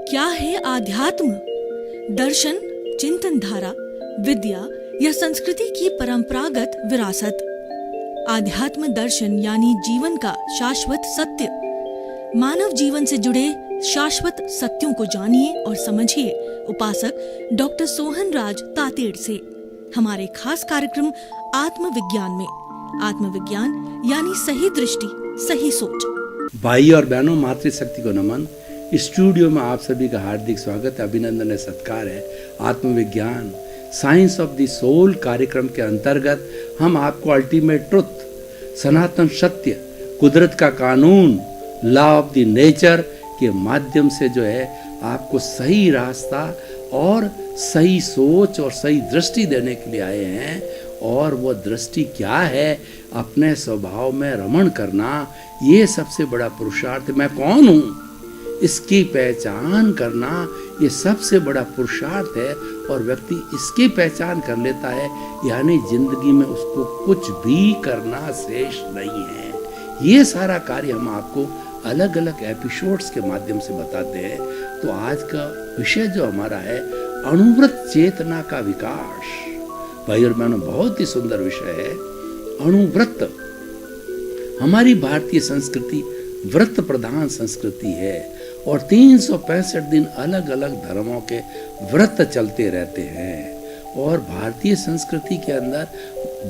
क्या है आध्यात्म? दर्शन, चिंतन धारा, विद्या या संस्कृति की परंपरागत विरासत। आध्यात्म दर्शन यानी जीवन का शाश्वत सत्य। मानव जीवन से जुड़े शाश्वत सत्यों को जानिए और समझिए उपासक डॉक्टर सोहन राज तातेड़ से हमारे खास कार्यक्रम आत्मविज्ञान में। आत्मविज्ञान यानी सही दृष्टि, सही सोच। भाई और बहनों, मातृशक्ति को नमन। स्टूडियो में आप सभी का हार्दिक स्वागत है, अभिनंदन है, सत्कार है। आत्मविज्ञान साइंस ऑफ द सोल कार्यक्रम के अंतर्गत हम आपको अल्टीमेट ट्रुथ, सनातन सत्य, कुदरत का कानून, लॉ ऑफ द नेचर के माध्यम से जो है आपको सही रास्ता और सही सोच और सही दृष्टि देने के लिए आए हैं। और वो दृष्टि क्या है? अपने स्वभाव में रमण करना, ये सबसे बड़ा पुरुषार्थ। मैं कौन हूँ इसकी पहचान करना, ये सबसे बड़ा पुरुषार्थ है। और व्यक्ति इसकी पहचान कर लेता है, यानी जिंदगी में उसको कुछ भी करना शेष नहीं है। ये सारा कार्य हम आपको अलग अलग एपिसोड्स के माध्यम से बताते हैं। तो आज का विषय जो हमारा है, अणुव्रत चेतना का विकास। भाई और बहनों, बहुत ही सुंदर विषय है अणुव्रत। हमारी भारतीय संस्कृति व्रत प्रधान संस्कृति है और 365 दिन अलग अलग धर्मों के व्रत चलते रहते हैं। और भारतीय संस्कृति के अंदर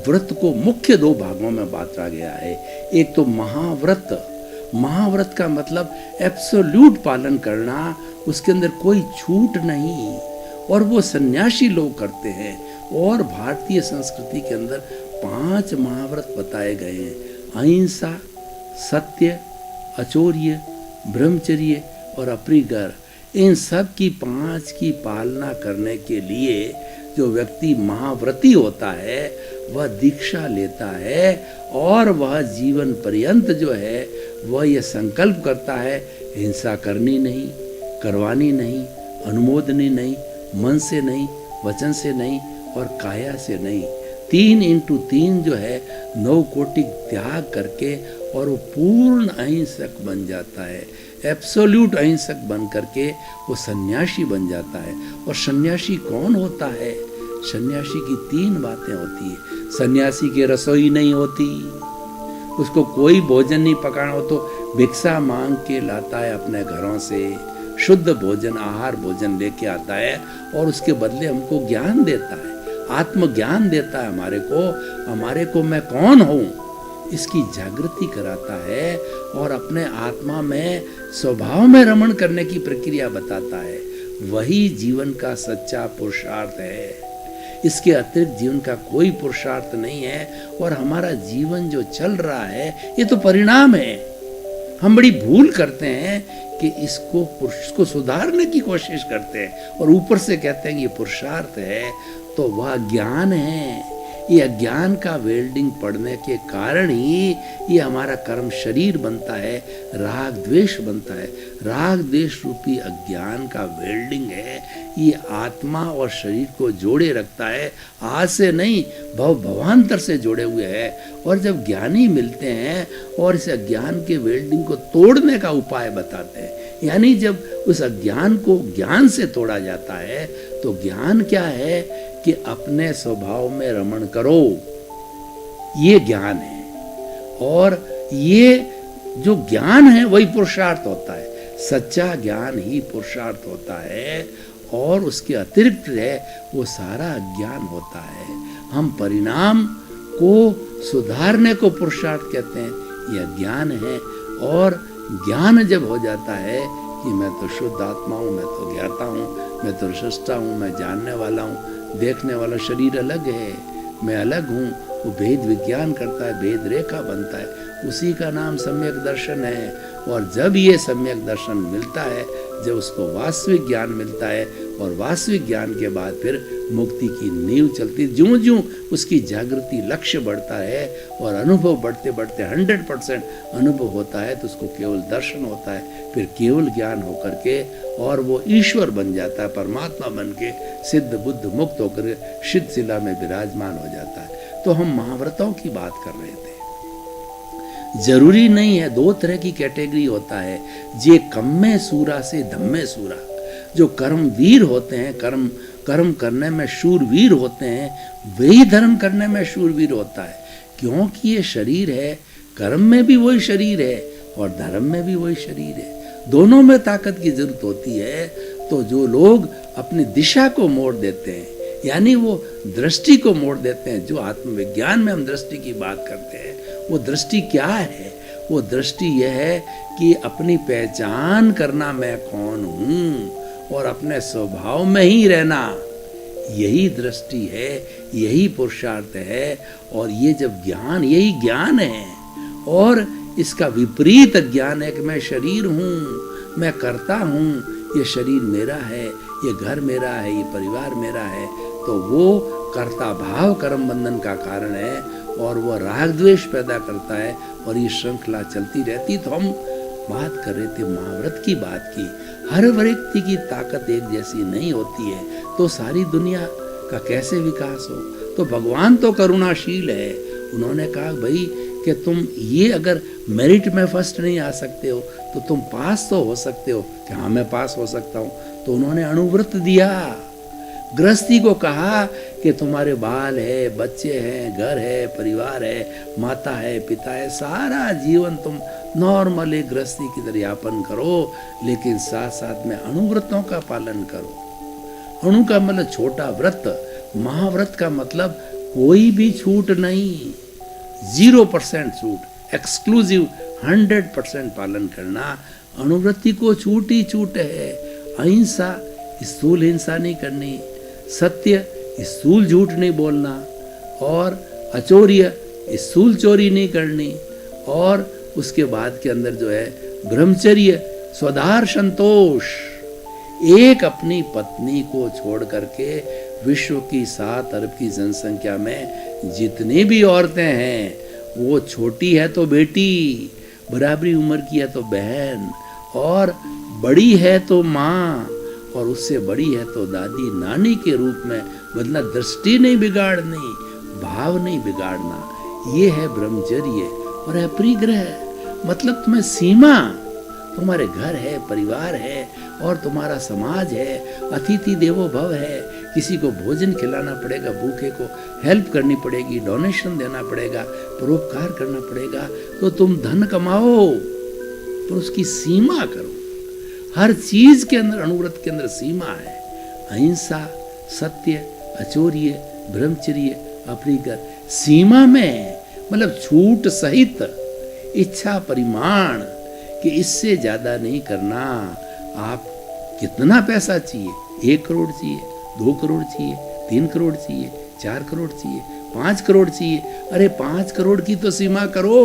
व्रत को मुख्य दो भागों में बांटा गया है। एक तो महाव्रत। महाव्रत का मतलब एब्सोल्यूट पालन करना, उसके अंदर कोई छूट नहीं, और वो सन्यासी लोग करते हैं। और भारतीय संस्कृति के अंदर 5 महाव्रत बताए गए हैं: अहिंसा, सत्य, अचौर्य, ब्रह्मचर्य और अपरिग्रह। इन सब की 5 की पालना करने के लिए जो व्यक्ति महाव्रती होता है वह दीक्षा लेता है और वह जीवन पर्यंत जो है वह यह संकल्प करता है, हिंसा करनी नहीं, करवानी नहीं, अनुमोदनी नहीं, मन से नहीं, वचन से नहीं और काया से नहीं। 3x3 जो है 9 कोटि त्याग करके और वो पूर्ण अहिंसक बन जाता है। एब्सोल्यूट अहिंसक बन करके वो सन्यासी बन जाता है। और सन्यासी कौन होता है? सन्यासी की 3 बातें होती है। सन्यासी की रसोई नहीं होती, उसको कोई भोजन नहीं पकाना हो तो भिक्षा मांग के लाता है अपने घरों से, शुद्ध भोजन, आहार भोजन लेके आता है और उसके बदले हमको ज्ञान देता है, आत्मज्ञान देता है हमारे को मैं कौन हूँ इसकी जागृति कराता है और अपने आत्मा में स्वभाव में रमण करने की प्रक्रिया बताता है। वही जीवन का सच्चा पुरुषार्थ है। इसके अतिरिक्त जीवन का कोई पुरुषार्थ नहीं है। और हमारा जीवन जो चल रहा है ये तो परिणाम है। हम बड़ी भूल करते हैं कि इसको सुधारने की कोशिश करते हैं और ऊपर से कहते हैं कि ये पुरुषार्थ है। तो वह ज्ञान है। ये अज्ञान का वेल्डिंग पड़ने के कारण ही ये हमारा कर्म शरीर बनता है, राग द्वेष बनता है। राग द्वेष रूपी अज्ञान का वेल्डिंग है। ये आत्मा और शरीर को जोड़े रखता है, आज से नहीं भवांतर से जोड़े हुए हैं। और जब ज्ञानी मिलते हैं और इस अज्ञान के वेल्डिंग को तोड़ने का उपाय बताते हैं, यानी जब उस अज्ञान को ज्ञान से तोड़ा जाता है, तो ज्ञान क्या है कि अपने स्वभाव में रमण करो, ये ज्ञान है। और ये जो ज्ञान है वही पुरुषार्थ होता है। सच्चा ज्ञान ही पुरुषार्थ होता है और उसके अतिरिक्त है वो सारा अज्ञान होता है। हम परिणाम को सुधारने को पुरुषार्थ कहते हैं, यह ज्ञान है। और ज्ञान जब हो जाता है कि मैं तो शुद्ध आत्मा हूँ, मैं तो ज्ञाता हूँ, मैं तो सृष्टा हूँ, मैं जानने वाला हूँ, देखने वाला शरीर अलग है, मैं अलग हूँ, वो भेद विज्ञान करता है, भेद रेखा बनता है, उसी का नाम सम्यक दर्शन है। और जब ये सम्यक दर्शन मिलता है, जब उसको वास्तविक ज्ञान मिलता है, और वास्तविक ज्ञान के बाद फिर मुक्ति की नींव चलती, ज्यों ज्यों उसकी जागृति लक्ष्य बढ़ता है और अनुभव बढ़ते बढ़ते 100% अनुभव होता है, तो उसको केवल दर्शन होता है, फिर केवल ज्ञान होकर के और वो ईश्वर बन जाता है, परमात्मा बन के सिद्ध बुद्ध मुक्त होकर सिद्ध शिला में विराजमान हो जाता है। तो हम महाव्रतों की बात कर रहे थे। जरूरी नहीं है, 2 तरह की कैटेगरी होता है, जे कम्मे सूरा से धम्मे सूरा। जो कर्मवीर होते हैं, कर्म करने में शूरवीर होते हैं, वही धर्म करने में शूरवीर होता है। क्योंकि ये शरीर है, कर्म में भी वही शरीर है और धर्म में भी वही शरीर है, दोनों में ताकत की जरूरत होती है। तो जो लोग अपनी दिशा को मोड़ देते हैं, यानी वो दृष्टि को मोड़ देते हैं, जो आत्मविज्ञान में हम दृष्टि की बात करते हैं, वो दृष्टि क्या है? वो दृष्टि यह है कि अपनी पहचान करना, मैं कौन हूँ, और अपने स्वभाव में ही रहना, यही दृष्टि है, यही पुरुषार्थ है। और ये जब ज्ञान, यही ज्ञान है, और इसका विपरीत ज्ञान है कि मैं शरीर हूँ, मैं करता हूँ, ये शरीर मेरा है, ये घर मेरा है, ये परिवार मेरा है, तो वो कर्ता भाव कर्म बंधन का कारण है और वो राग द्वेष पैदा करता है और ये श्रृंखला चलती रहती। तो हम बात कर रहे थे महाव्रत की बात की। हर व्यक्ति की ताकत एक जैसी नहीं होती है, तो सारी दुनिया का कैसे विकास हो? तो भगवान तो करुणाशील है, उन्होंने कहा भाई कि तुम ये अगर मेरिट में फर्स्ट नहीं आ सकते हो तो तुम पास तो हो सकते हो। कि हाँ मैं पास हो सकता हूँ, तो उन्होंने अणुव्रत दिया। गृहस्थी को कहा कि तुम्हारे बाल है, बच्चे हैं, घर है, परिवार है, माता है, पिता है, सारा जीवन तुम नॉर्मल एक गृहस्थी की तरह यापन करो, लेकिन साथ साथ में अणुव्रतों का पालन करो। अणु का मतलब छोटा व्रत, महाव्रत का मतलब कोई भी छूट नहीं, 0% छूट, एक्सक्लूसिव 100% पालन करना। अणुव्रति को छूट ही छूट है। अहिंसा, स्थूल हिंसा नहीं करनी, सत्य, स्थूल झूठ नहीं बोलना, और अचौर्य, स्थूल चोरी नहीं करनी, और उसके बाद के अंदर जो है ब्रह्मचर्य, स्वधार, संतोष। एक अपनी पत्नी को छोड़ करके विश्व की 7 अरब की जनसंख्या में जितनी भी औरतें हैं, वो छोटी है तो बेटी, बराबरी उम्र की है तो बहन, और बड़ी है तो माँ, और उससे बड़ी है तो दादी, नानी के रूप में बदला। दृष्टि नहीं बिगाड़नी, भाव नहीं बिगाड़ना, ये है ब्रह्मचर्य। और है परिग्रह, मतलब तुम्हें सीमा, तुम्हारे घर है, परिवार है, और तुम्हारा समाज है, अतिथि देवो भव है। किसी को भोजन खिलाना पड़ेगा, भूखे को हेल्प करनी पड़ेगी, डोनेशन देना पड़ेगा, परोपकार करना पड़ेगा। तो तुम धन कमाओ पर उसकी सीमा करो। हर चीज के अंदर, अणुव्रत के अंदर सीमा है। अहिंसा, सत्य, अचौर्य, ब्रह्मचर्य, अपरिग्रह, सीमा में, मतलब छूट सहित, इच्छा परिमाण कि इससे ज्यादा नहीं करना। आप कितना पैसा चाहिए? 1 करोड़ चाहिए, 2 करोड़ चाहिए, 3 करोड़ चाहिए, 4 करोड़ चाहिए, 5 करोड़ चाहिए? अरे 5 करोड़ की तो सीमा करो।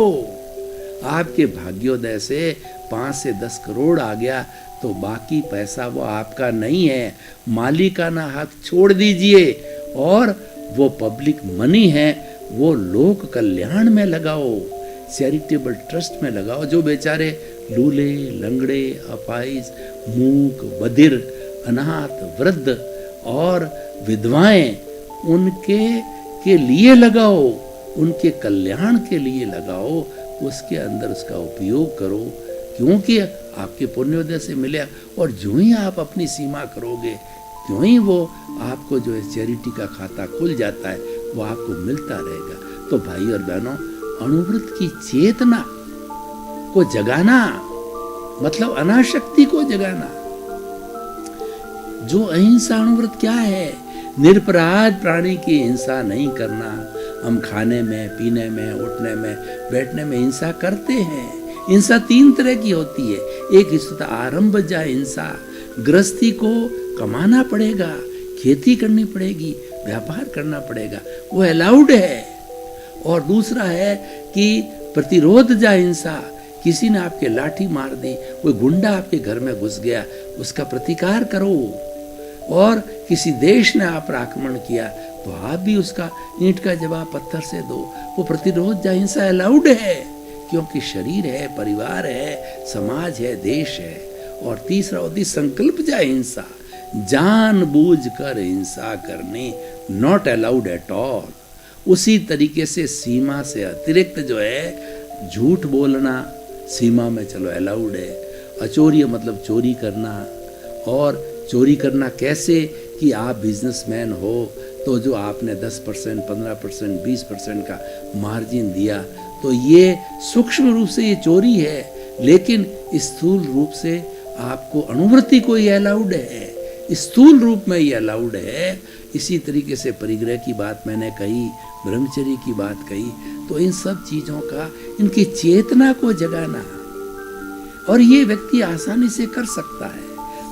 आपके भाग्योदय से 5 से 10 करोड़ आ गया तो बाकी पैसा वो आपका नहीं है, मालिकाना हक छोड़ दीजिए, और वो पब्लिक मनी है, वो लोक कल्याण में लगाओ, चैरिटेबल ट्रस्ट में लगाओ। जो बेचारे लूले, लंगड़े, अपाहिज, मूक, बधिर, अनाथ, वृद्ध और विधवाएं, उनके के लिए लगाओ, उनके कल्याण के लिए लगाओ, उसके अंदर उसका उपयोग करो, क्योंकि आपके पुण्योदय से मिले। और जो ही आप अपनी सीमा करोगे, त्यों ही वो आपको जो है चैरिटी का खाता खुल जाता है, वो आपको मिलता रहेगा। तो भाई और बहनों, अणुव्रत की चेतना को जगाना मतलब अनाशक्ति को जगाना। जो अहिंसा अणुव्रत क्या है? निरपराध प्राणी की हिंसा नहीं करना। हम खाने में, पीने में, उठने में, बैठने में हिंसा करते हैं। हिंसा 3 तरह की होती है। एक हिंसा आरंभजा हिंसा, गृहस्थी को कमाना पड़ेगा, खेती करनी पड़ेगी, व्यापार करना पड़ेगा, वो अलाउड है। और दूसरा है कि प्रतिरोधजा हिंसा, किसी ने आपके लाठी मार दी, कोई गुंडा आपके घर में घुस गया, उसका प्रतिकार करो। और किसी देश ने आप पर आक्रमण किया तो आप भी उसका ईंट का जवाब पत्थर से दो। वो प्रतिरोधजा हिंसा अलाउड है, क्योंकि शरीर है, परिवार है, समाज है, देश है। और तीसरा होती संकल्पजा हिंसा, जानबूझकर हिंसा करनी, नॉट अलाउड एट ऑल। उसी तरीके से सीमा से अतिरिक्त जो है झूठ बोलना सीमा में चलो अलाउड है। अचौर्य मतलब चोरी करना, और चोरी करना कैसे कि आप बिजनेसमैन हो तो जो आपने 10%, 15%, 20% का मार्जिन दिया तो ये सूक्ष्म रूप से ये चोरी है, लेकिन स्थूल रूप से आपको अनुभूति को ये अलाउड है, स्थूल रूप में ये अलाउड है। इसी तरीके से परिग्रह की बात मैंने कही, ब्रह्मचर्य की बात कही, तो इन सब चीज़ों का इनकी चेतना को जगाना और ये व्यक्ति आसानी से कर सकता है।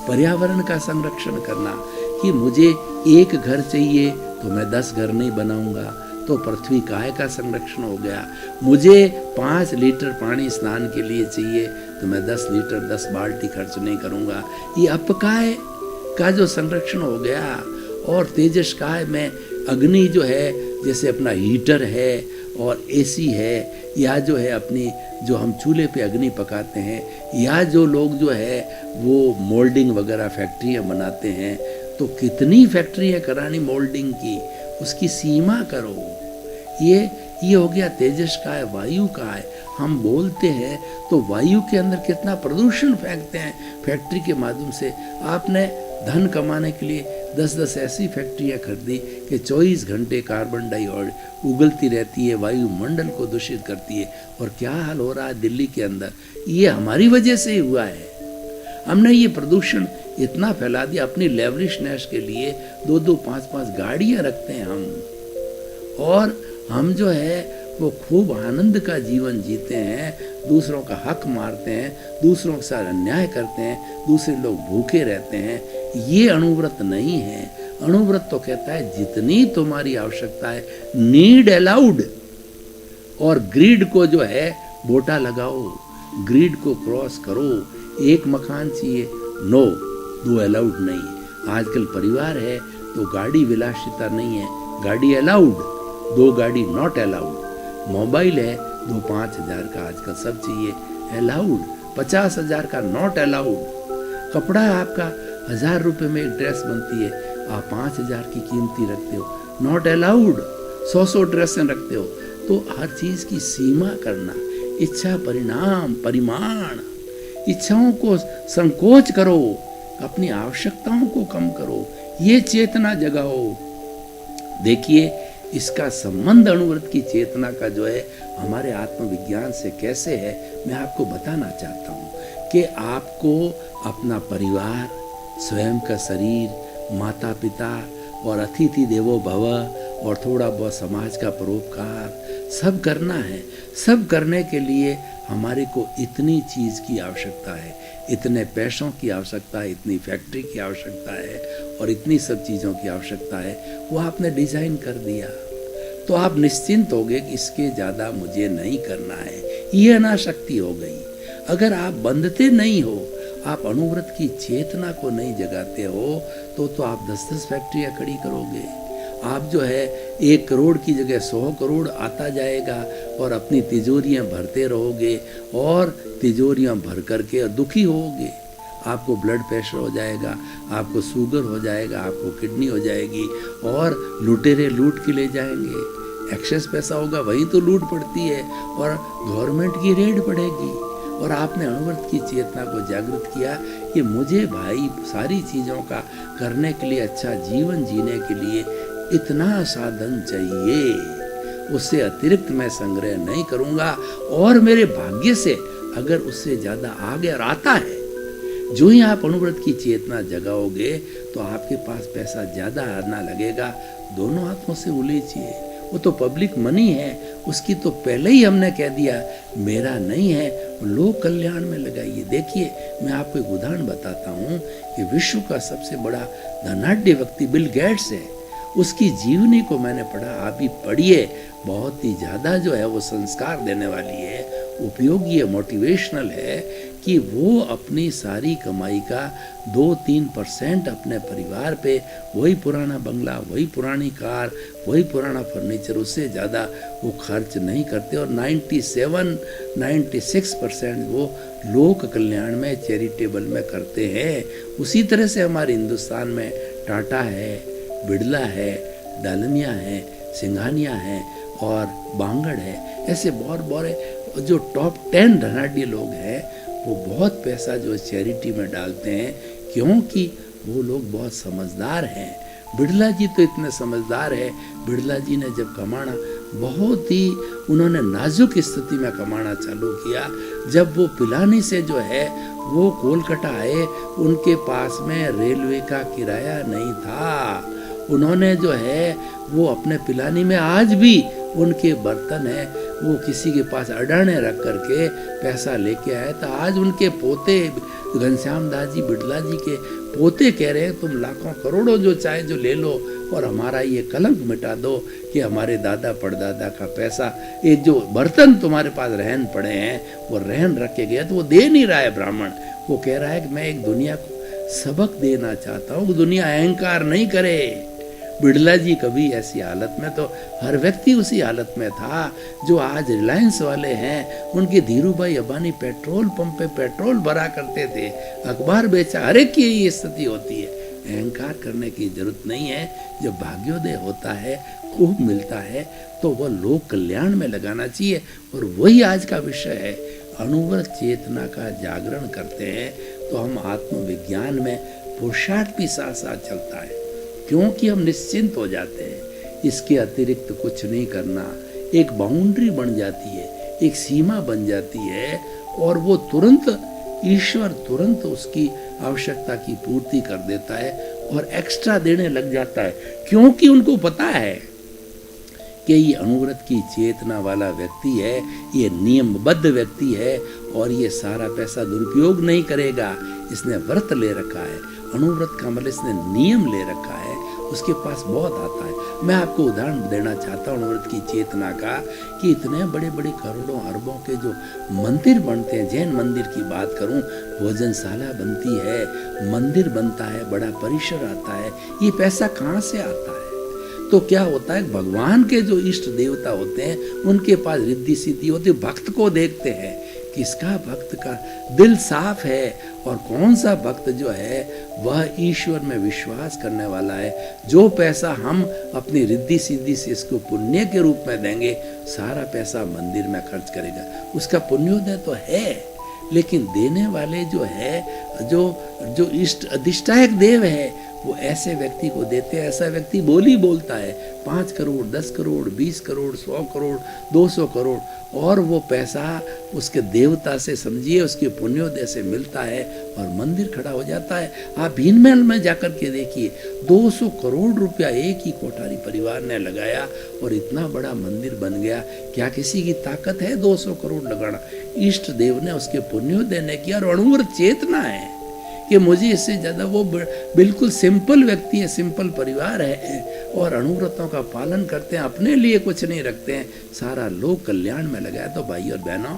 पर्यावरण का संरक्षण करना कि मुझे एक घर चाहिए तो मैं 10 घर नहीं बनाऊंगा, तो पृथ्वी काय का संरक्षण हो गया। मुझे 5 लीटर पानी स्नान के लिए चाहिए तो मैं 10 लीटर 10 बाल्टी खर्च नहीं करूंगा, ये अपकाय का जो संरक्षण हो गया। और तेजस्काय में अग्नि जो है, जैसे अपना हीटर है और एसी है, या जो है अपनी जो हम चूल्हे पे अग्नि पकाते हैं, या जो लोग जो है वो मोल्डिंग वगैरह फैक्ट्रियाँ बनाते हैं, तो कितनी फैक्ट्रियाँ करानी मोल्डिंग की, उसकी सीमा करो। ये हो गया तेजस का है, वायु का है। हम बोलते हैं तो वायु के अंदर कितना प्रदूषण फेंकते हैं फैक्ट्री के माध्यम से। आपने धन कमाने के लिए 10-10 ऐसी फैक्ट्रियाँ खरीदी कि 24 घंटे कार्बन डाइऑक्साइड उगलती रहती है, वायुमंडल को दूषित करती है। और क्या हाल हो रहा है दिल्ली के अंदर, ये हमारी वजह से ही हुआ है। हमने ये प्रदूषण इतना फैला दिया, अपनी लेवरिशनेस के लिए 2-2, 5-5 गाड़ियाँ रखते हैं हम, और हम जो है वो खूब आनंद का जीवन जीते हैं, दूसरों का हक मारते हैं, दूसरों के साथ अन्याय करते हैं, दूसरे लोग भूखे रहते हैं। ये अणुव्रत नहीं है। अणुव्रत तो कहता है जितनी तुम्हारी आवश्यकता है, नीड अलाउड, और ग्रीड को जो है बोटा लगाओ, ग्रीड को क्रॉस करो। एक मकान चाहिए, नो, 2 अलाउड नहीं। आजकल परिवार है तो गाड़ी विलासिता नहीं है, गाड़ी अलाउड, 2 गाड़ी नॉट अलाउड। मोबाइल है 2-5 हज़ार का आजकल सब चाहिए, अलाउड। 50 हज़ार का नॉट अलाउड। कपड़ा आपका 1000 रुपये में एक ड्रेस बनती है, आप 5000 की कीमती रखते हो, नॉट अलाउड। 100 ड्रेसें रखते हो। तो हर चीज़ की सीमा करना, इच्छा परिणाम परिमाण, इच्छाओं को संकोच करो, अपनी आवश्यकताओं को कम करो, ये चेतना जगाओ। देखिए इसका संबंध अणुव्रत की चेतना का जो है हमारे आत्मविज्ञान से कैसे है, मैं आपको बताना चाहता हूँ कि आपको अपना परिवार, स्वयं का शरीर, माता पिता और अतिथि देवो भव और थोड़ा बहुत समाज का परोपकार सब करना है। सब करने के लिए हमारे को इतनी चीज़ की आवश्यकता है, इतने पैसों की आवश्यकता है, इतनी फैक्ट्री की आवश्यकता है और इतनी सब चीज़ों की आवश्यकता है। वो आपने डिज़ाइन कर दिया तो आप निश्चिंत हो गए कि इसके ज़्यादा मुझे नहीं करना है। ये अनाशक्ति हो गई। अगर आप बंधते नहीं हो, आप अणुव्रत की चेतना को नहीं जगाते हो, तो आप 10-10 फैक्ट्रियाँ खड़ी करोगे। आप जो है 1 करोड़ की जगह 100 करोड़ आता जाएगा और अपनी तिजोरियाँ भरते रहोगे और तिजोरियाँ भर करके दुखी होगे। आपको ब्लड प्रेशर हो जाएगा, आपको शुगर हो जाएगा, आपको किडनी हो जाएगी और लुटेरे लूट के ले जाएंगे। एक्सेस पैसा होगा वहीं तो लूट पड़ती है और गवर्नमेंट की रेड पड़ेगी। और आपने अणुव्रत की चेतना को जागृत किया कि मुझे भाई सारी चीज़ों का करने के लिए, अच्छा जीवन जीने के लिए इतना साधन चाहिए, उससे अतिरिक्त मैं संग्रह नहीं करूँगा। और मेरे भाग्य से अगर उससे ज़्यादा आगे और आता है, जो ही आप अणुव्रत की चेतना जगाओगे तो आपके पास पैसा ज़्यादा आना लगेगा। दोनों हाथों से उलीचिए, वो तो पब्लिक मनी है, उसकी तो पहले ही हमने कह दिया मेरा नहीं है, लोक कल्याण में लगाइए। देखिए मैं आपको एक उदाहरण बताता हूँ कि विश्व का सबसे बड़ा धनाढ्य व्यक्ति बिल गेट्स है। उसकी जीवनी को मैंने पढ़ा, आप भी पढ़िए। बहुत ही ज़्यादा जो है वो संस्कार देने वाली है, उपयोगी है, मोटिवेशनल है कि वो अपनी सारी कमाई का 2-3% अपने परिवार पे, वही पुराना बंगला, वही पुरानी कार, वही पुराना फर्नीचर, उससे ज़्यादा वो खर्च नहीं करते। और 97-96% वो लोक कल्याण में, चैरिटेबल में करते हैं। उसी तरह से हमारे हिंदुस्तान में टाटा है, बिड़ला है, डालमिया है, सिंघानिया है और बांगड़ है। ऐसे बहुत बड़े जो टॉप 10 धनाढ्य लोग हैं वो बहुत पैसा जो चैरिटी में डालते हैं, क्योंकि वो लोग बहुत समझदार हैं। बिड़ला जी तो इतने समझदार है, बिड़ला जी ने जब कमाना बहुत ही उन्होंने नाजुक स्थिति में कमाना चालू किया। जब वो पिलानी से जो है वो कोलकाता आए, उनके पास में रेलवे का किराया नहीं था। उन्होंने जो है वो अपने पिलानी में आज भी उनके बर्तन है वो किसी के पास अडाने रख करके पैसा लेके आए। तो आज उनके पोते घनश्याम दास जी बिड़ला जी के पोते कह रहे हैं तुम लाखों करोड़ों जो चाहे जो ले लो और हमारा ये कलंक मिटा दो कि हमारे दादा परदादा का पैसा, ये जो बर्तन तुम्हारे पास रहन पड़े हैं वो रहन रख के गया तो वो दे नहीं रहा है ब्राह्मण। वो कह रहा है कि मैं एक दुनिया को सबक देना चाहता हूँ, दुनिया अहंकार नहीं करे। बिड़ला जी कभी ऐसी हालत में, तो हर व्यक्ति उसी हालत में था। जो आज रिलायंस वाले हैं उनके धीरू भाई अंबानी पेट्रोल पंप पे पेट्रोल भरा करते थे, अखबार बेचा, हर एक की ये स्थिति होती है। अहंकार करने की जरूरत नहीं है। जब भाग्योदय होता है, खूब मिलता है, तो वह लोक कल्याण में लगाना चाहिए। और वही आज का विषय है। अणुव्रत चेतना का जागरण करते हैं तो हम आत्मविज्ञान में पुरुषार्थ भी साथ साथ चलता है, क्योंकि हम निश्चिंत हो जाते हैं। इसके अतिरिक्त कुछ नहीं करना, एक बाउंड्री बन जाती है, एक सीमा बन जाती है और वो तुरंत ईश्वर तुरंत उसकी आवश्यकता की पूर्ति कर देता है और एक्स्ट्रा देने लग जाता है, क्योंकि उनको पता है कि ये अणुव्रत की चेतना वाला व्यक्ति है, ये नियमबद्ध व्यक्ति है और ये सारा पैसा दुरुपयोग नहीं करेगा। इसने व्रत ले रखा है, अणुव्रत का मतलब इसने नियम ले रखा है, उसके पास बहुत आता है। मैं आपको उदाहरण देना चाहता हूँ अणुव्रत की चेतना का, कि इतने बड़े बड़े करोड़ों अरबों के जो मंदिर बनते हैं, जैन मंदिर की बात करूँ, भोजनशाला बनती है, मंदिर बनता है, बड़ा परिसर आता है, ये पैसा कहाँ से आता है? तो क्या होता है, भगवान के जो इष्ट देवता होते हैं उनके पास रिद्धि सिद्धि होती है। भक्त को देखते हैं किसका भक्त का दिल साफ है और कौन सा भक्त जो है वह ईश्वर में विश्वास करने वाला है। जो पैसा हम अपनी रिद्धि सिद्धि से इसको पुण्य के रूप में देंगे, सारा पैसा मंदिर में खर्च करेगा, उसका पुण्योदय तो है। लेकिन देने वाले जो है, जो इष्ट अधिष्ठायक देव है, वो ऐसे व्यक्ति को देते हैं। ऐसा व्यक्ति बोली बोलता है 5 करोड़ 10 करोड़ 20 करोड़ 100 करोड़ 200 करोड़, और वो पैसा उसके देवता से समझिए, उसके पुण्योदय से मिलता है और मंदिर खड़ा हो जाता है। आप भीनमहल में जाकर के देखिए, 200 करोड़ रुपया एक ही कोठारी परिवार ने लगाया और इतना बड़ा मंदिर बन गया। क्या किसी की ताकत है 200 करोड़ लगाना? इष्ट देव ने उसके पुण्योदय ने किया। और अणुव्रत चेतना है कि मुझे इससे ज़्यादा, वो बिल्कुल सिंपल व्यक्ति है, सिंपल परिवार है और अणुव्रतों का पालन करते हैं, अपने लिए कुछ नहीं रखते हैं, सारा लोक कल्याण में लगाया। तो भाई और बहनों,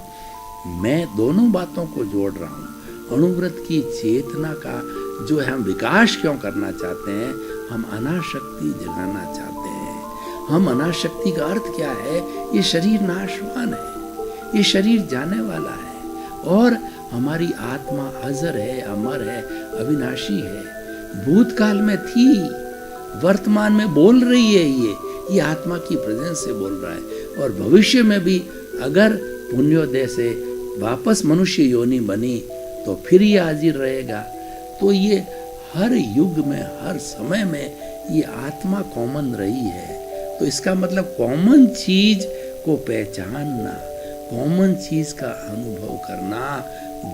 मैं दोनों बातों को जोड़ रहा हूँ। अणुव्रत की चेतना का जो है हम विकास क्यों करना चाहते हैं? हम अनाशक्ति जगाना चाहते हैं। हम अनाशक्ति का अर्थ क्या है? ये शरीर नाशवान है, ये शरीर जाने वाला है और हमारी आत्मा अजर है, अमर है, अविनाशी है। भूतकाल में थी, वर्तमान में बोल रही है, ये आत्मा की प्रेजेंस से बोल रहा है। और भविष्य में भी अगर पुण्योदय से वापस मनुष्य योनि बनी तो फिर ये हाजिर रहेगा। तो ये हर युग में, हर समय में ये आत्मा कॉमन रही है। तो इसका मतलब कॉमन चीज को पहचानना, कॉमन चीज का अनुभव करना,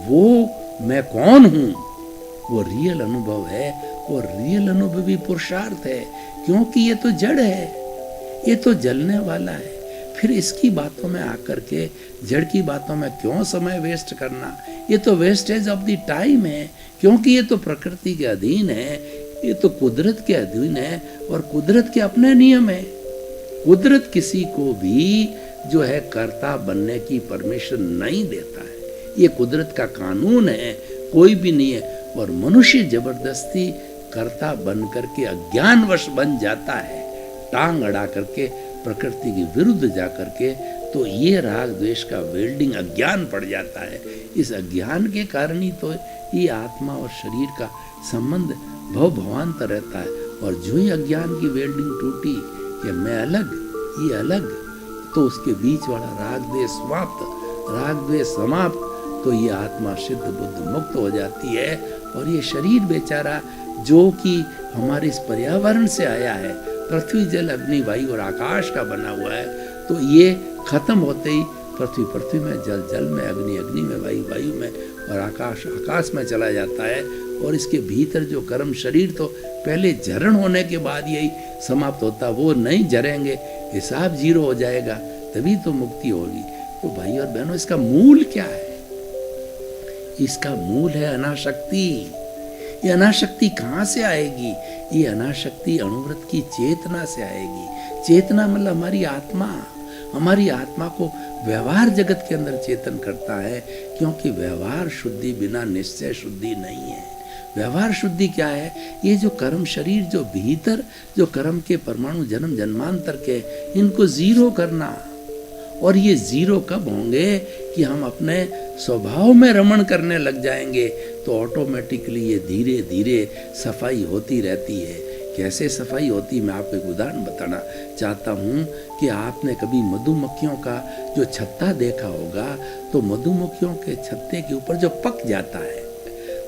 वो मैं कौन हूँ, वो रियल अनुभव है। और रियल अनुभव भी पुरुषार्थ है, क्योंकि ये तो जड़ है, ये तो जलने वाला है। फिर इसकी बातों में आकर के जड़ की बातों में क्यों समय वेस्ट करना? ये तो वेस्टेज ऑफ द टाइम है, क्योंकि ये तो प्रकृति के अधीन है, ये तो कुदरत के अधीन है और कुदरत के अपने नियम है। कुदरत किसी को भी जो है कर्ता बनने की परमिशन नहीं देता है, ये कुदरत का कानून है, कोई भी नहीं है। और मनुष्य जबरदस्ती कर्ता बन करके अज्ञानवश बन जाता है, टांग अड़ा करके प्रकृति के विरुद्ध जा करके, तो ये राग द्वेष का वेल्डिंग अज्ञान पड़ जाता है। इस अज्ञान के कारण ही तो ये आत्मा और शरीर का संबंध भवान्तर रहता है। और जो ही अज्ञान की वेल्डिंग टूटी कि मैं अलग, ये अलग, तो उसके बीच वाला राग द्वेष समाप्त, राग द्वेष समाप्त, तो ये आत्मा सिद्ध बुद्ध मुक्त हो जाती है। और ये शरीर बेचारा जो कि हमारे इस पर्यावरण से आया है, पृथ्वी जल अग्नि वायु और आकाश का बना हुआ है, तो ये खत्म होते ही पृथ्वी में, जल जल में, अग्नि अग्नि में, वायु वायु में और आकाश आकाश में चला जाता है। और इसके भीतर जो कर्म शरीर तो पहले जरण होने के बाद यही समाप्त होता, वो नहीं जरेंगे, हिसाब जीरो हो जाएगा, तभी तो मुक्ति होगी। तो भाई और बहनों, इसका मूल क्या है? इसका मूल है अनाशक्ति। ये अनाशक्ति कहाँ से आएगी? ये अनाशक्ति अणुव्रत की चेतना से आएगी। चेतना मतलब हमारी आत्मा, हमारी आत्मा को व्यवहार जगत के अंदर चेतन करता है, क्योंकि व्यवहार शुद्धि बिना निश्चय शुद्धि नहीं है। व्यवहार शुद्धि क्या है? ये जो कर्म शरीर, जो भीतर जो कर्म के परमाणु जन्म जन्मांतर के, इनको जीरो करना। और ये जीरो कब होंगे? कि हम अपने स्वभाव में रमण करने लग जाएंगे, तो ऑटोमेटिकली ये धीरे धीरे सफाई होती रहती है। कैसे सफाई होती? मैं आपको एक उदाहरण बताना चाहता हूँ कि आपने कभी मधुमक्खियों का जो छत्ता देखा होगा, तो मधुमक्खियों के छत्ते के ऊपर जो पक जाता है,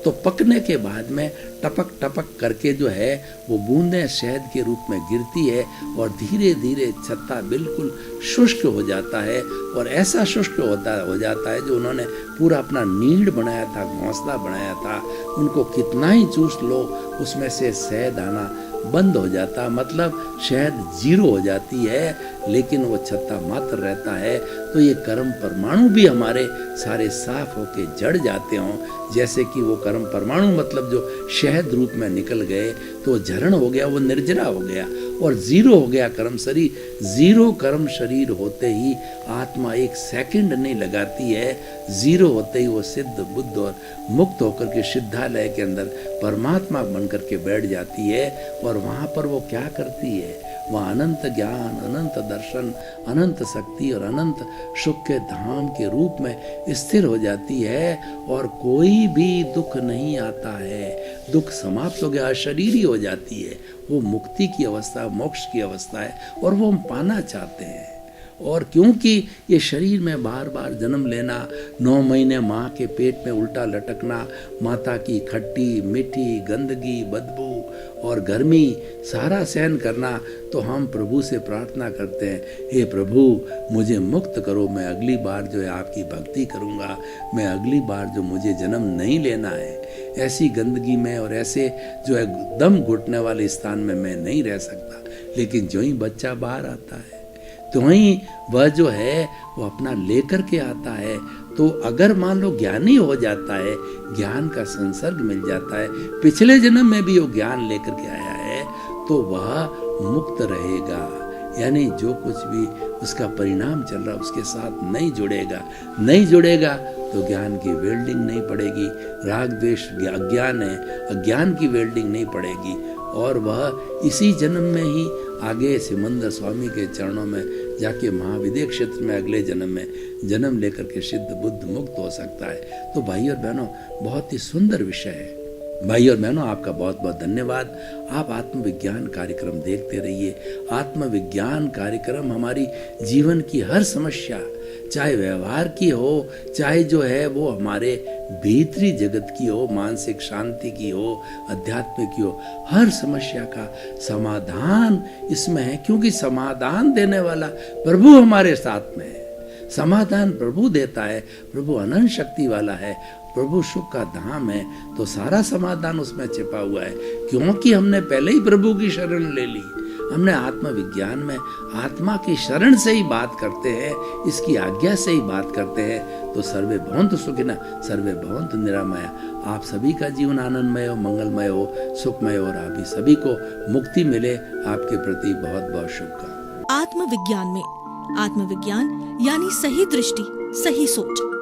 तो पकने के बाद में टपक टपक करके जो है वो बूंदें शहद के रूप में गिरती है और धीरे धीरे छत्ता बिल्कुल शुष्क हो जाता है। और ऐसा शुष्क हो जाता है जो उन्होंने पूरा अपना नीड़ बनाया था, घोंसला बनाया था, उनको कितना ही चूस लो उसमें से शहद आना बंद हो जाता, मतलब शहद जीरो हो जाती है, लेकिन वो छत्ता मात्र रहता है। तो ये कर्म परमाणु भी हमारे सारे साफ होके जड़ जाते हों, जैसे कि वो कर्म परमाणु मतलब जो शहद रूप में निकल गए, तो झरण हो गया, वो निर्जरा हो गया और जीरो हो गया कर्म शरीर। जीरो कर्म शरीर होते ही आत्मा एक सेकंड नहीं लगाती है, जीरो होते ही वो सिद्ध बुद्ध और मुक्त होकर के सिद्धालय के अंदर परमात्मा बन करके बैठ जाती है। और वहाँ पर वो क्या करती है? वहाँ अनंत ज्ञान, अनंत दर्शन, अनंत शक्ति और अनंत सुख के धाम के रूप में स्थिर हो जाती है और कोई भी दुख नहीं आता है। दुख समाप्त हो गया, शरीरी हो जाती है। वो मुक्ति की अवस्था, मोक्ष की अवस्था है और वो हम पाना चाहते हैं। और क्योंकि ये शरीर में बार बार जन्म लेना, 9 महीने माँ के पेट में उल्टा लटकना, माता की खट्टी मीठी गंदगी, बदबू और गर्मी सारा सहन करना, तो हम प्रभु से प्रार्थना करते हैं, हे प्रभु मुझे मुक्त करो, मैं अगली बार जो है आपकी भक्ति करूँगा, मैं अगली बार जो मुझे जन्म नहीं लेना है, ऐसी गंदगी में और ऐसे जो है दम घुटने वाले स्थान में मैं नहीं रह सकता। लेकिन जो ही बच्चा बाहर आता है, तो वहीं वह जो है वो अपना लेकर के आता है। तो अगर मान लो ज्ञानी हो जाता है, ज्ञान का संसर्ग मिल जाता है, पिछले जन्म में भी वो ज्ञान लेकर के आया है, तो वह मुक्त रहेगा। यानी जो कुछ भी उसका परिणाम चल रहा है उसके साथ नहीं जुड़ेगा तो ज्ञान की वेल्डिंग नहीं पड़ेगी। राग द्वेष अज्ञान है, अज्ञान की वेल्डिंग नहीं पड़ेगी और वह इसी जन्म में ही आगे सिमंदर स्वामी के चरणों में जाके महाविद्य क्षेत्र में अगले जन्म में जन्म लेकर के सिद्ध बुद्ध मुक्त हो सकता है। तो भाई और बहनों, बहुत ही सुंदर विषय है। भाई और बहनों, आपका बहुत बहुत धन्यवाद। आप आत्मविज्ञान कार्यक्रम देखते रहिए। आत्मविज्ञान कार्यक्रम हमारी जीवन की हर समस्या, चाहे व्यवहार की हो, चाहे जो है वो हमारे भीतरी जगत की हो, मानसिक शांति की हो, अध्यात्म की हो, हर समस्या का समाधान इसमें है। क्योंकि समाधान देने वाला प्रभु हमारे साथ में है। समाधान प्रभु देता है। प्रभु अनंत शक्ति वाला है, प्रभु सुख का धाम है, तो सारा समाधान उसमें छिपा हुआ है। क्योंकि हमने पहले ही प्रभु की शरण ले ली। हमने आत्मविज्ञान में आत्मा की शरण से ही बात करते हैं, इसकी आज्ञा से ही बात करते हैं। तो सर्वे भवन्तु सुखिनः, सर्वे भवन्तु निरामया। आप सभी का जीवन आनंदमय हो, मंगलमय हो, सुखमय हो और आप ही सभी को मुक्ति मिले। आपके प्रति बहुत बहुत शुभकामनाएं। आत्मविज्ञान में आत्मविज्ञान यानी सही दृष्टि, सही सोच।